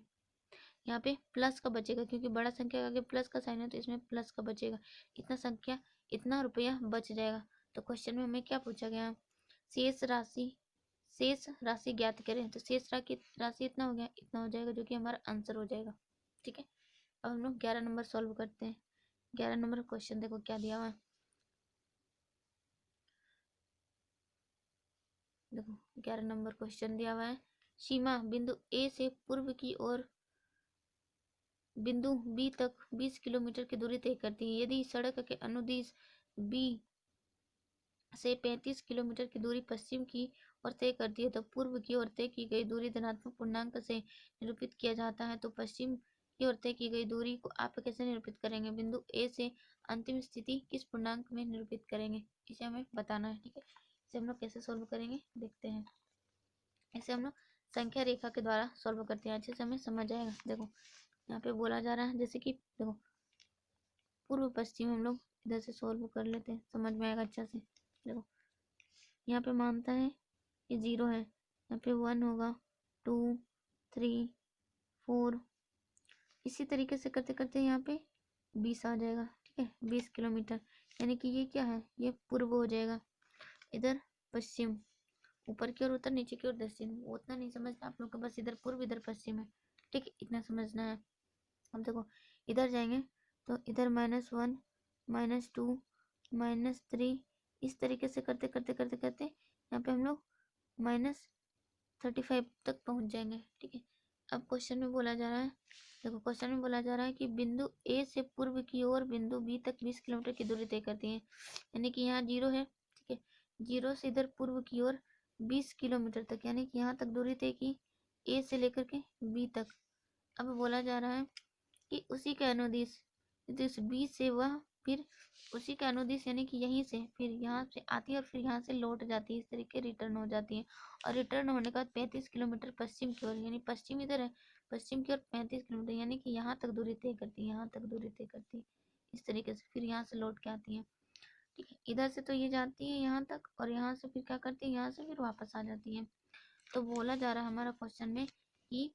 यहाँ पे प्लस का बचेगा, क्योंकि बड़ा संख्या का आगे प्लस का साइन है तो इसमें प्लस का बचेगा। इतना रुपया बच जाएगा। तो क्वेश्चन में हमें क्या पूछा गया? शेष राशि ज्ञात करें। तो शेष राशि इतना हो गया, इतना हो जाएगा, जो कि हमारा आंसर हो जाएगा। ठीक है, अब हम लोग 11 नंबर सॉल्व करते हैं। 11 नंबर क्वेश्चन देखो क्या दिया हुआ है। देखो 11 नंबर क्वेश्चन दिया हुआ है। सीमा बिंदु ए से पूर्व की ओर बिंदु बी तक 20 किलोमीटर की दूरी तय करती है। यदि सड़क के अनुदिश बी से 35 किलोमीटर की दूरी पश्चिम की ओर तय करती है, तो पूर्व की ओर तय की गई दूरी धनात्मक पूर्णांक से निरूपित किया जाता है। तो पश्चिम की ओर तय की गई दूरी को आप कैसे निरूपित करेंगे? बिंदु ए से अंतिम स्थिति किस पूर्णांक में निरूपित करेंगे, इसे हमें बताना है। ठीक है, इसे हम लोग कैसे सोल्व करेंगे देखते हैं। इसे हम लोग संख्या रेखा के द्वारा सोल्व करते हैं, अच्छे से हमें समझ आएगा। देखो यहाँ पे बोला जा रहा है, जैसे कि देखो पूर्व पश्चिम हम लोग इधर से सोल्व कर लेते हैं, समझ में आएगा अच्छा से। देखो यहाँ पे मानता है कि 0 है, यहाँ पे 1 होगा, 2 3 4, इसी तरीके से करते करते यहाँ पे 20 आ जाएगा। ठीक है, 20 किलोमीटर, यानी कि ये क्या है? ये पूर्व हो जाएगा। इधर पश्चिम, ऊपर की ओर उत्तर, नीचे की ओर दक्षिण। वो उतना नहीं समझना आप लोग को, बस इधर पूर्व इधर पश्चिम है। ठीक है, इतना समझना है। अब देखो इधर जाएंगे तो इधर -1 -2 -3, इस तरीके से करते करते करते करते यहाँ पे हम लोग -35 तक पहुंच जाएंगे। ठीक है, अब क्वेश्चन में बोला जा रहा है, देखो क्वेश्चन में बोला जा रहा है कि बिंदु ए से पूर्व की ओर बिंदु बी तक 20 किलोमीटर की दूरी तय करती है। यानी कि यहाँ 0 है। ठीक है, 0 से इधर पूर्व की ओर 20 किलोमीटर तक, यानी कि यहाँ तक दूरी तय की ए से लेकर के बी तक। अब बोला जा रहा है कि उसी के अनुदिश, इस बी से वह फिर उसी के अनुदिश, यानी कि यहीं से फिर यहाँ से आती है और फिर यहाँ से लौट जाती है, इस तरीके रिटर्न हो जाती है। और रिटर्न होने के बाद 35 किलोमीटर पश्चिम की ओर, यानी पश्चिम इधर है, पश्चिम की ओर 35 किलोमीटर, यानी कि यहाँ तक दूरी तय करती है, यहाँ तक दूरी तय करती है, इस तरीके से फिर यहाँ से लौट के आती है। ठीक है, इधर से तो ये जाती है यहाँ तक, और यहाँ से फिर क्या करती है? यहाँ से फिर वापस आ जाती है। तो बोला जा रहा है हमारा क्वेश्चन में कि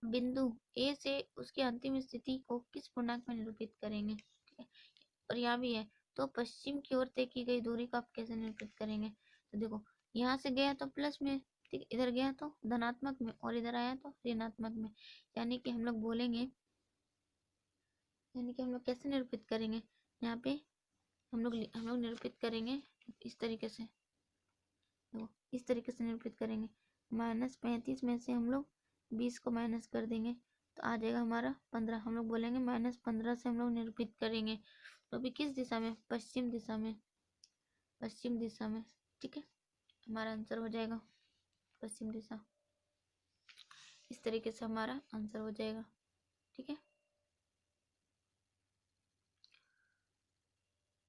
बिंदु ए से उसकी अंतिम स्थिति को किस पूर्णांक में निरूपित करेंगे। ठीक है, और यहाँ भी है, तो पश्चिम की ओर तय की गई दूरी को आप कैसे निरूपित करेंगे? तो देखो यहाँ से गया तो प्लस में, ठीक, इधर गया तो धनात्मक में, और इधर आया तो ऋणात्मक में। यानी कि हम लोग बोलेंगे, यानी कि हम लोग कैसे निरूपित करेंगे? यहाँ पे हम लोग निरूपित करेंगे इस तरीके से, देखो इस तरीके से निरूपित करेंगे। -35 में से हम लोग 20 को माइनस कर देंगे तो आ जाएगा हमारा 15। हम लोग बोलेंगे -15 से हम लोग निरूपित करेंगे, तो अभी किस दिशा में? पश्चिम दिशा में, पश्चिम दिशा में। ठीक है, हमारा आंसर हो जाएगा पश्चिम दिशा। इस तरीके से हमारा आंसर हो जाएगा। ठीक है।